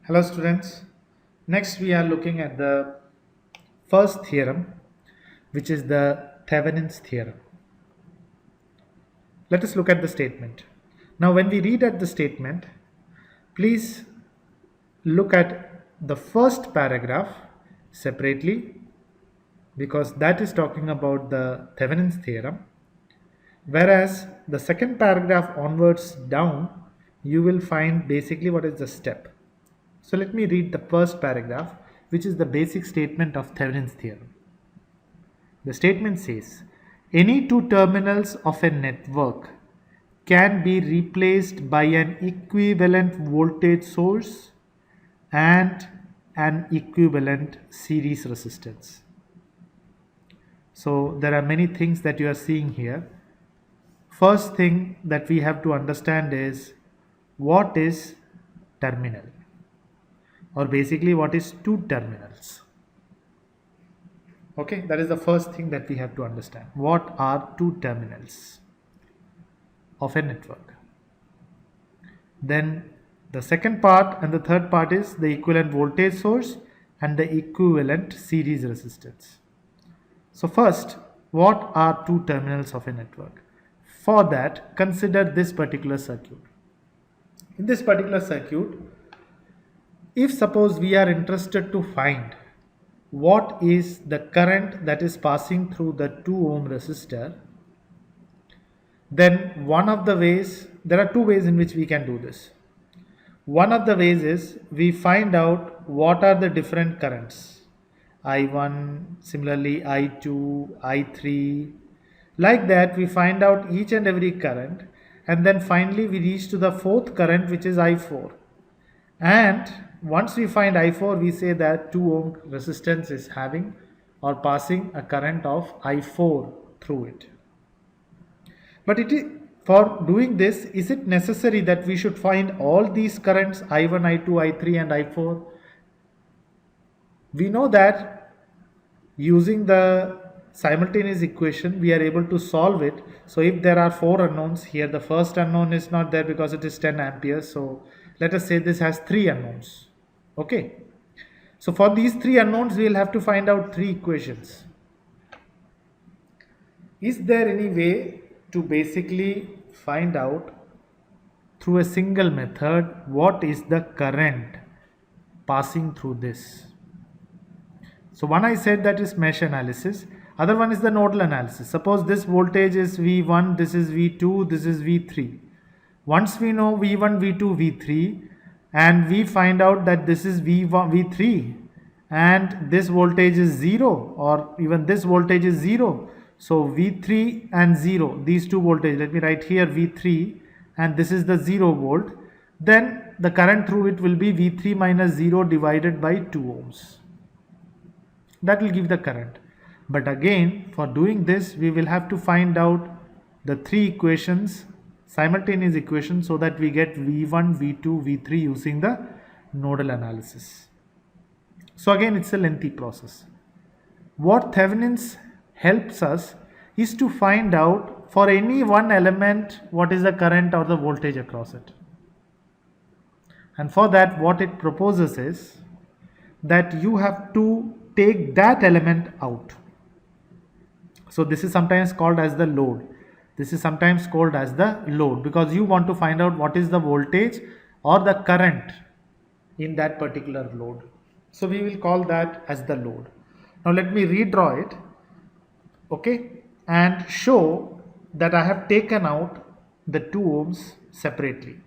Hello students. Next we are looking at the first theorem, which is the Thevenin's theorem. Let us look at the statement. Now when we read at the statement, please look at the first paragraph separately because that is talking about the Thevenin's theorem, whereas the second paragraph onwards down you will find basically what is the step. So let me read the first paragraph, which is the basic statement of Thevenin's theorem. The statement says, any two terminals of a network can be replaced by an equivalent voltage source and an equivalent series resistance. So there are many things that you are seeing here. First thing that we have to understand is what is terminal, or basically what is two terminals. Okay, that is the first thing that we have to understand. What are two terminals of a network? Then the second part and the third part is the equivalent voltage source and the equivalent series resistance. So first, what are two terminals of a network? For that, consider this particular circuit. In this particular circuit, if suppose we are interested to find what is the current that is passing through the 2 ohm resistor, then one of the ways, there are two ways in which we can do this. One of the ways is we find out what are the different currents, I1, similarly I2, I3. Like that we find out each and every current, and then finally we reach to the fourth current, which is I4. And once we find I4, we say that 2 ohm resistance is having or passing a current of I4 through it. But it is, for doing this, is it necessary that we should find all these currents I1, I2, I3 and I4? We know that using the simultaneous equation we are able to solve it. So if there are four unknowns here, the first unknown is not there because it is 10 amperes. So let us say this has three unknowns. Okay. So for these three unknowns we will have to find out three equations. Is there any way to basically find out through a single method what is the current passing through this? So one I said that is mesh analysis, other one is the nodal analysis. Suppose this voltage is V1, this is V2, this is V3. Once we know V1, V2, V3 and we find out that this is V1, V3 and this voltage is 0 or even this voltage is 0. So V3 and 0, these two voltage, let me write here V3 and this is the 0 volt. Then the current through it will be V3 minus 0 divided by 2 ohms. That will give the current. But again, for doing this, we will have to find out the three equations, simultaneous equations, so that we get V1, V2, V3 using the nodal analysis. So again, it's a lengthy process. What Thevenin's helps us is to find out for any one element what is the current or the voltage across it. And for that, what it proposes is that you have to take that element out. So this is sometimes called as the load. This is sometimes called as the load because you want to find out what is the voltage or the current in that particular load. So we will call that as the load. Now let me redraw it, okay, and show that I have taken out the 2 ohms separately.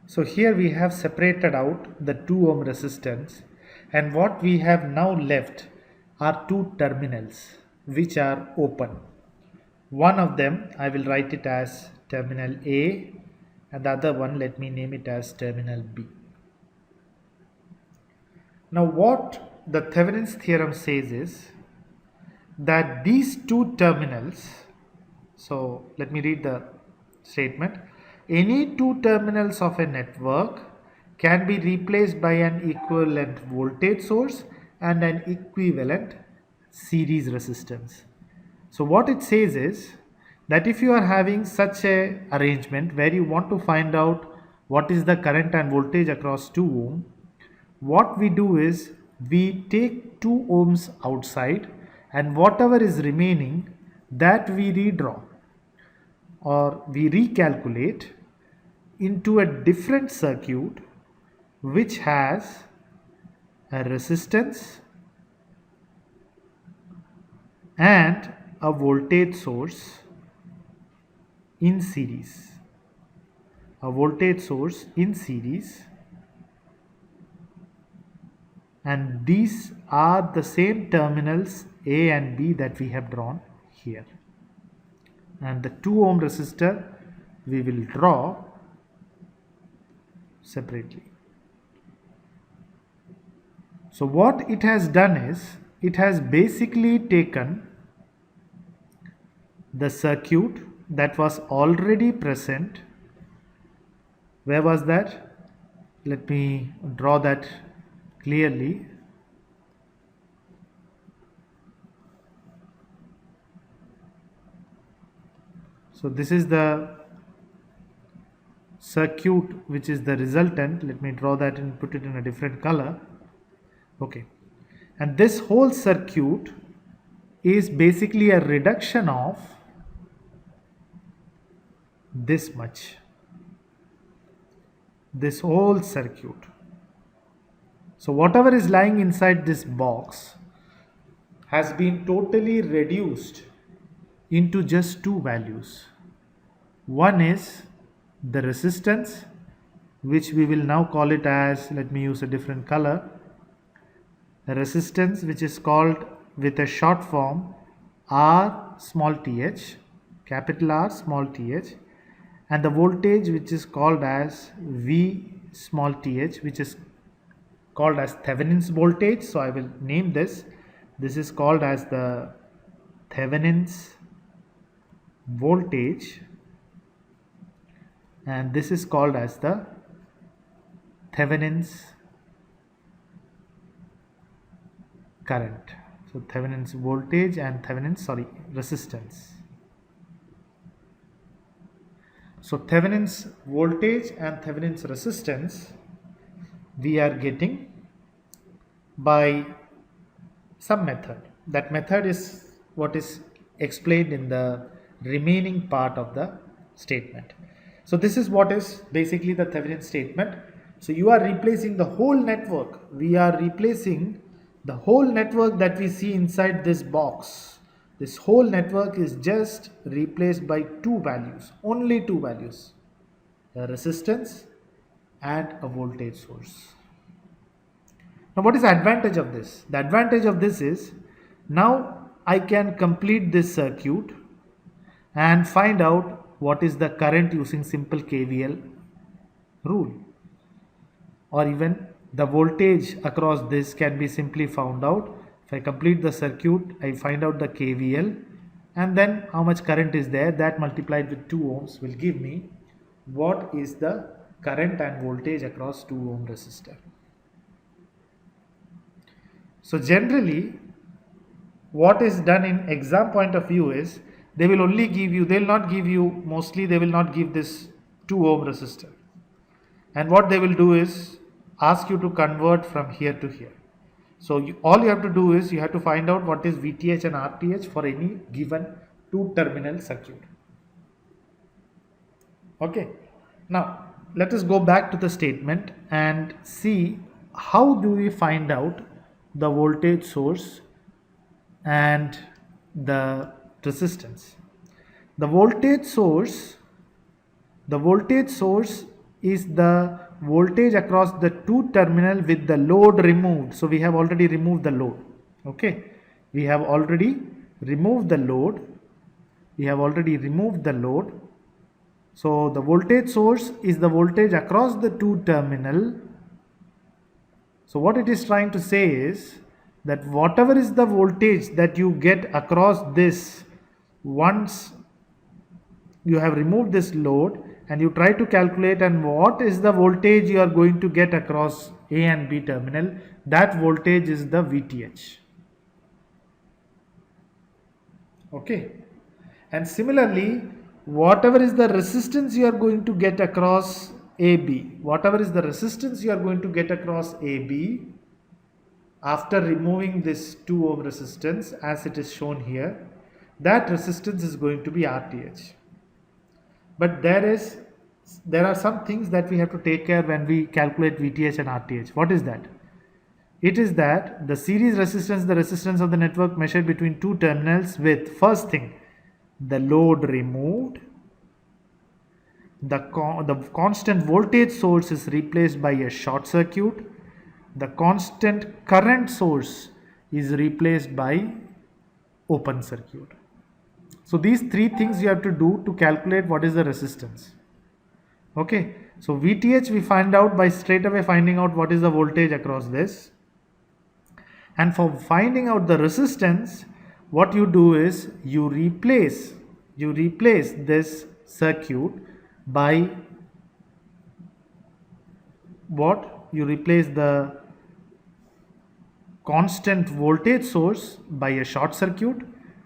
So here we have separated out the 2 ohm resistance, and what we have now left are two terminals which are open. One of them I will write it as terminal A and the other one let me name it as terminal B. Now what the Thevenin's theorem says is that these two terminals, so let me read the statement. Any two terminals of a network can be replaced by an equivalent voltage source and an equivalent series resistance. So what it says is that if you are having such a arrangement where you want to find out what is the current and voltage across 2 ohm, what we do is we take 2 ohms outside, and whatever is remaining, that we redraw or we recalculate into a different circuit which has a resistance and a voltage source in series. A voltage source in series, and these are the same terminals A and B that we have drawn here. And the 2 ohm resistor we will draw separately. So what it has done is, it has basically taken the circuit that was already present. Where was that? Let me draw that clearly. So this is the circuit which is the resultant. Let me draw that and put it in a different color. Okay, and this whole circuit is basically a reduction of this much, this whole circuit. So whatever is lying inside this box has been totally reduced into just 2 values. One is the resistance, which we will now call it as, let me use a different color, a resistance which is called with a short form R small th, capital R small th, and the voltage which is called as V small th, which is called as Thevenin's voltage. So I will name this. This is called as the Thevenin's voltage, and this is called as the Thevenin's current. So Thevenin's voltage and Thevenin's resistance. So Thevenin's voltage and Thevenin's resistance we are getting by some method. That method is what is explained in the remaining part of the statement. So this is what is basically the Thevenin statement. So you are replacing the whole network. We are replacing the whole network that we see inside this box. This whole network is just replaced by 2 values, only 2 values, a resistance and a voltage source. Now what is the advantage of this? The advantage of this is, now I can complete this circuit and find out what is the current using simple KVL rule, or even the voltage across this can be simply found out. If I complete the circuit, I find out the KVL, and then how much current is there, that multiplied with 2 ohms will give me what is the current and voltage across 2 ohm resistor. So generally what is done in exam point of view is, they will only give you, they will not give you, mostly they will not give this 2 ohm resistor, and what they will do is ask you to convert from here to here. So all you have to do is, you have to find out what is VTH and RTH for any given 2 terminal circuit. Okay, now let us go back to the statement and see how do we find out the voltage source and the resistance. The voltage source is the voltage across the 2 terminal with the load removed. So we have already removed the load. Okay, we have already removed the load. So the voltage source is the voltage across the 2 terminal. So what it is trying to say is that whatever is the voltage that you get across this, once you have removed this load and you try to calculate and what is the voltage you are going to get across A and B terminal, that voltage is the VTH. Okay, and similarly whatever is the resistance you are going to get across AB, whatever is the resistance you are going to get across AB after removing this 2 ohm resistance as it is shown here, that resistance is going to be RTH. But there are some things that we have to take care when we calculate VTH and RTH. What is that? It is that the series resistance, the resistance of the network measured between two terminals with, first thing, the load removed, the constant voltage source is replaced by a short circuit, the constant current source is replaced by open circuit. So these three things you have to do to calculate what is the resistance. Okay, so VTH we find out by straight away finding out what is the voltage across this. And for finding out the resistance, what you do is you replace this circuit by what? You replace the constant voltage source by a short circuit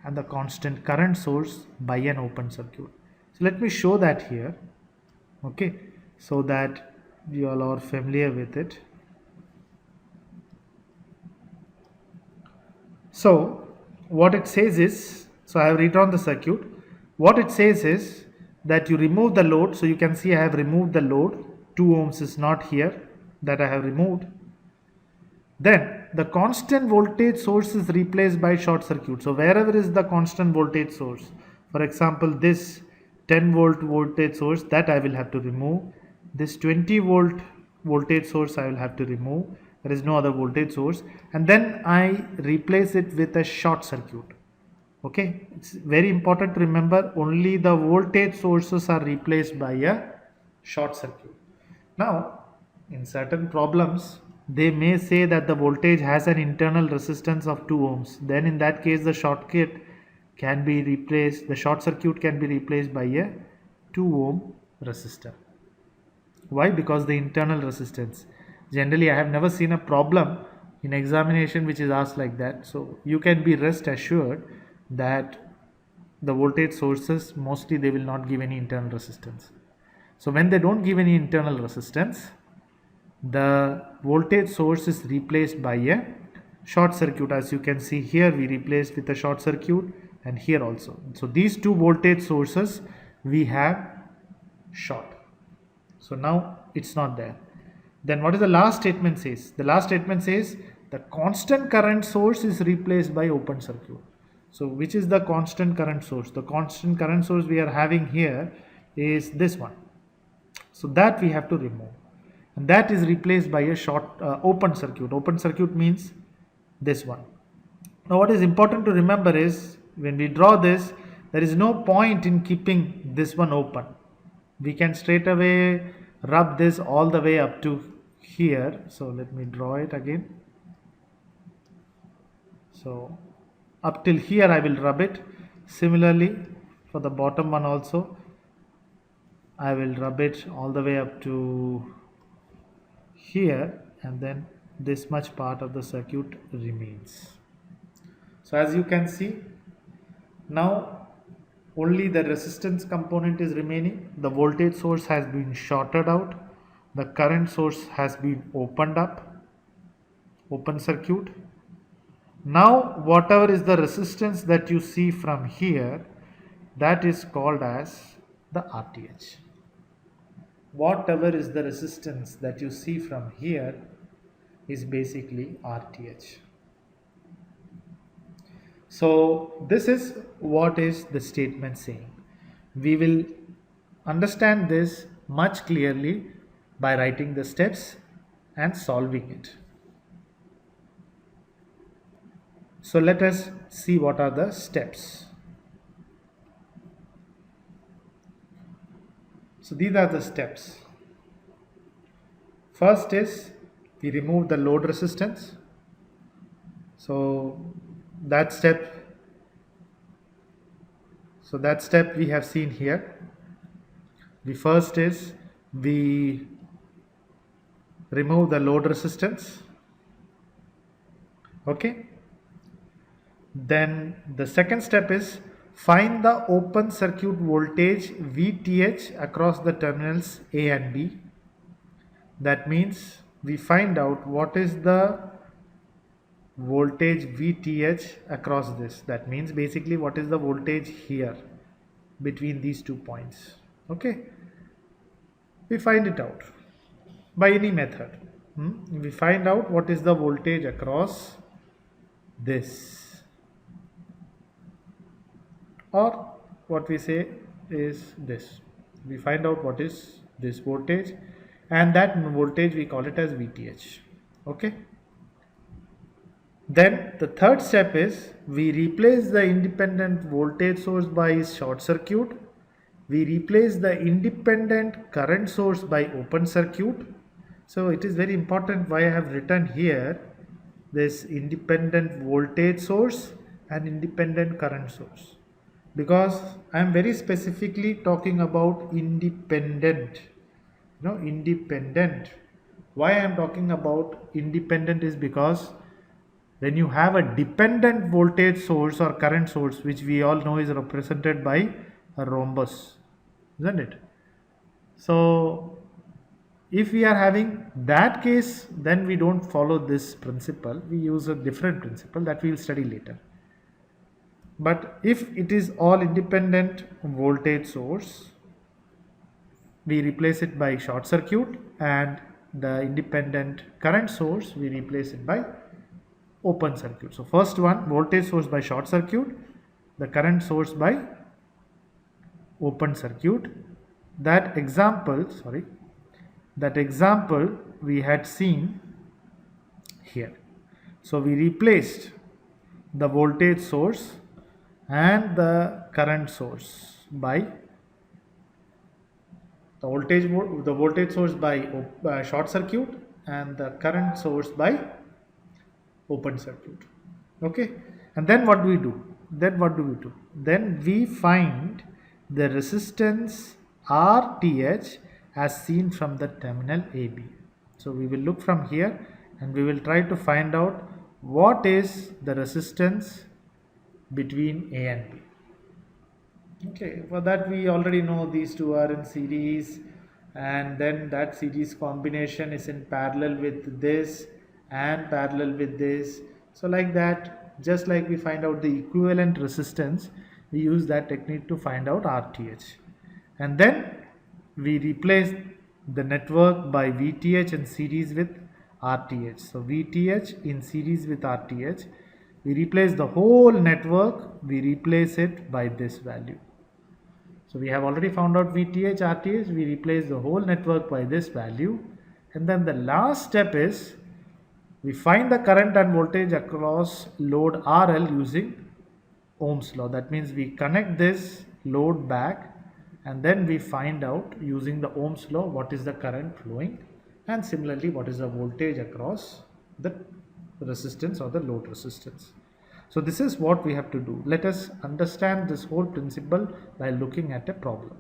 and the constant current source by an open circuit. So let me show that here, okay, so that you all are familiar with it. So what it says is, so I have redrawn the circuit. What it says is that you remove the load. So you can see I have removed the load. 2 ohms is not here, that I have removed. Then the constant voltage source is replaced by short circuit. So wherever is the constant voltage source, for example this 10 volt voltage source, that I will have to remove. This 20 volt voltage source I will have to remove. There is no other voltage source, and then I replace it with a short circuit. Okay, it's very important to remember only the voltage sources are replaced by a short circuit. Now in certain problems they may say that the voltage has an internal resistance of 2 ohms. Then in that case the short circuit can be replaced, the short circuit can be replaced by a 2 ohm resistor. Why? Because the internal resistance. Generally I have never seen a problem in examination which is asked like that. So you can be rest assured that the voltage sources mostly they will not give any internal resistance. So when they don't give any internal resistance, the voltage source is replaced by a short circuit. As you can see here, we replaced with a short circuit, and here also. So these two voltage sources we have short. So now it's not there. Then what is the last statement says? The last statement says the constant current source is replaced by open circuit. So which is the constant current source? The constant current source we are having here is this one. So that we have to remove, and that is replaced by a short open circuit. Open circuit means this one. Now what is important to remember is when we draw this, there is no point in keeping this one open. We can straight away rub this all the way up to here. So let me draw it again. So up till here I will rub it. Similarly for the bottom one also I will rub it all the way up to here, and then this much part of the circuit remains. So as you can see, now only the resistance component is remaining. The voltage source has been shorted out, the current source has been opened up, open circuit. Now whatever is the resistance that you see from here, that is called as the RTH. Whatever is the resistance that you see from here is basically RTH. So this is what is the statement saying. We will understand this much clearly by writing the steps and solving it. So let us see what are the steps. So these are the steps. First is we remove the load resistance. So that step we have seen here. The first is we remove the load resistance. Okay. Then the second step is find the open circuit voltage VTH across the terminals A and B. That means we find out what is the voltage VTH across this. That means basically what is the voltage here between these 2 points. Okay, we find it out by any method. We find out what is the voltage across this, or what we say is this. We find out what is this voltage, and that voltage we call it as VTH. Okay. Then the third step is we replace the independent voltage source by short circuit. We replace the independent current source by open circuit. So it is very important why I have written here this independent voltage source and independent current source, because I am very specifically talking about independent. Independent. Why I am talking about independent is because when you have a dependent voltage source or current source, which we all know is represented by a rhombus, isn't it? So if we are having that case, then we don't follow this principle. We use a different principle that we will study later. But if it is all independent voltage source, we replace it by short circuit, and the independent current source we replace it by open circuit. So first one, voltage source by short circuit, the current source by open circuit. That example we had seen here. So we replaced the voltage source and the current source by the voltage source by short circuit and the current source by open circuit. Okay, and then what do we do? Then we find the resistance RTH as seen from the terminal AB. So we will look from here and we will try to find out what is the resistance between A and B. Okay, for that we already know these two are in series, and then that series combination is in parallel with this and parallel with this. So like that, just like we find out the equivalent resistance, we use that technique to find out RTH. And then we replace the network by VTH in series with RTH. So VTH in series with RTH, we replace the whole network, we replace it by this value. So we have already found out VTH, RTH, we replace the whole network by this value. And then the last step is we find the current and voltage across load RL using Ohm's law. That means we connect this load back, and then we find out using the Ohm's law what is the current flowing, and similarly what is the voltage across the resistance or the load resistance. So this is what we have to do. Let us understand this whole principle by looking at a problem.